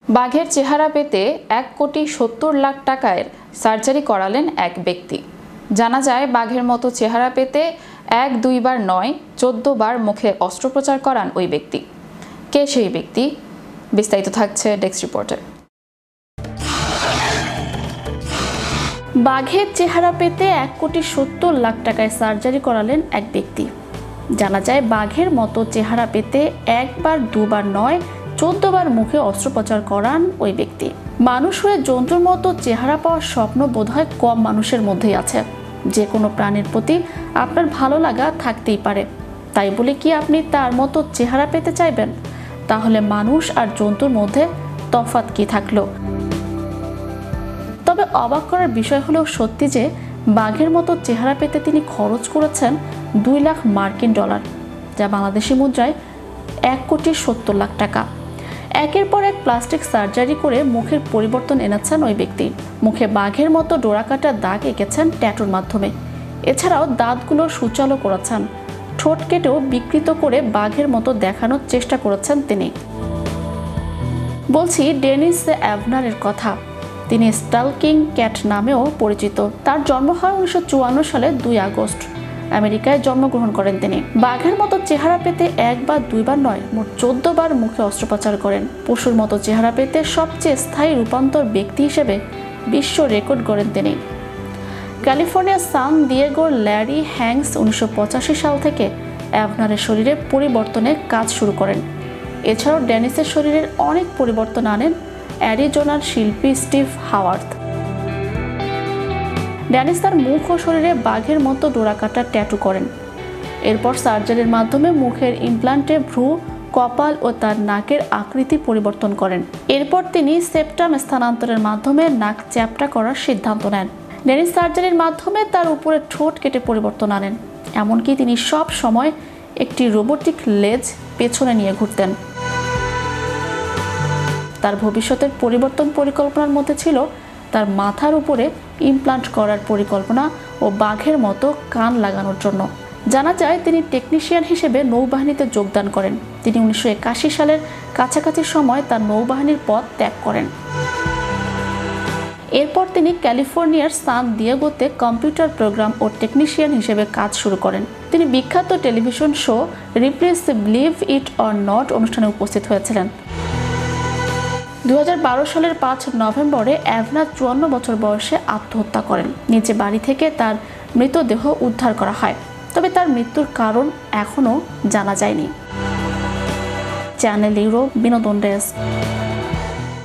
বাঘের চেহারা পেতে 1,70,00,000 টাকার সার্জারি করালেন এক ব্যক্তি। জানা যায়, বাঘের মতো চেহারা পেতে 1-2 বার নয় 14 বার মুখে অস্ত্রোপচার করান ওই ব্যক্তি। কে সেই ব্যক্তি? বিস্তারিত থাকছে ডেস্ক রিপোর্টে। বাঘের চেহারা পেতে 1,70,00,000 টাকায় সার্জারি করালেন এক ব্যক্তি। জানা যায়, বাঘের মতো চেহারা পেতে 1 বার 2 বার নয় 14 বার মুখে অস্ত্রোপচার করান ওই ব্যক্তি। মানুষ হয়ে জন্তুর মতো চেহারা পাওয়ার স্বপ্ন বোধহয় কম মানুষের মধ্যেই আছে। যে কোনো প্রাণীর প্রতি আপনার ভালো লাগা থাকতেই পারে, তাই বলে কি আপনি তার মতো চেহারা পেতে চাইবেন? তাহলে মানুষ আর জন্তুর মধ্যে তফাৎ কি থাকলো? তবে অবাক করার বিষয় হলো সত্যি যে বাঘের মতো চেহারা পেতে তিনি খরচ করেছেন 2 লাখ মার্কিন ডলার, যা বাংলাদেশি মুদ্রায় 1,70,00,000 টাকা। একের পর এক প্লাস্টিক সার্জারি করে মুখের পরিবর্তন এনেছেন ওই ব্যক্তি। মুখে বাঘের মতো ডোরাকাটা দাগ এঁকেছেন ট্যাটুর মাধ্যমে। এছাড়াও দাঁতগুলো সূচালো করেছেন। ঠোঁট কেটেও বিকৃত করে বাঘের মতো দেখানোর চেষ্টা করেছেন তিনি। বলছি ডেনিস অ্যাভনারের কথা। তিনি স্টালকিং ক্যাট নামেও পরিচিত। তার জন্ম হয় 1954 সালে 2 আগস্ট। আমেরিকায় জন্মগ্রহণ করেন তিনি। বাঘের মতো চেহারা পেতে 1 বা 2 বার নয়, মোট 14 বার মুখে অস্ত্রোপচার করেন। পশুর মতো চেহারা পেতে সবচেয়ে স্থায়ী রূপান্তর ব্যক্তি হিসেবে বিশ্ব রেকর্ড গড়েন তিনি। ক্যালিফোর্নিয়ার সান দিয়েগোর ল্যারি হ্যাংস 1985 সাল থেকে অ্যাভনারের শরীরে পরিবর্তনের কাজ শুরু করেন। এছাড়াও ডেনিসের শরীরের অনেক পরিবর্তন আনেন অ্যারিজোনার শিল্পী স্টিভ হাওয়ার্থ। ডেনিস তার মুখ ও শরীরে বাঘের মতো ডোরাকাটা ট্যাটু করেন। এরপর সার্জারির মাধ্যমে মুখের ইমপ্লান্টে ভ্রু, কপাল ও তার নাকের আকৃতি পরিবর্তন করেন। এরপর তিনি সেপ্টাম স্থানান্তরের মাধ্যমে নাক চ্যাপ্টা করার সিদ্ধান্ত নেন। ডেনিস সার্জারির মাধ্যমে তার উপরে ঠোঁট কেটে পরিবর্তন আনেন। এমনকি তিনি সব সময় একটি রোবোটিক লেজ পেছনে নিয়ে ঘুরতেন। তার ভবিষ্যতের পরিবর্তন পরিকল্পনার মধ্যে ছিল তার মাথার উপরে ইমপ্লান্ট করার পরিকল্পনা ও বাঘের মতো কান লাগানোর জন্য। জানা যায়, তিনি টেকনিশিয়ান হিসেবে নৌবাহিনীতে যোগদান করেন। তিনি 1981 সালের কাছাকাছি সময় তার নৌবাহিনীর পদ ত্যাগ করেন। এরপর তিনি ক্যালিফোর্নিয়ার সান দিয়েগোতে কম্পিউটার প্রোগ্রাম ও টেকনিশিয়ান হিসেবে কাজ শুরু করেন। তিনি বিখ্যাত television show replace believe it or not অনুষ্ঠানে উপস্থিত হয়েছিলেন। 2012 সালের 5 নভেম্বরে অ্যাভনার 54 বছর বয়সে আত্মহত্যা করেন। নিচে বাড়ি থেকে তার মৃতদেহ উদ্ধার করা হয়, তবে তার মৃত্যুর কারণ এখনও জানা যায়নি। চ্যানেল ইউরোপ বিনোদন ডেস্ক।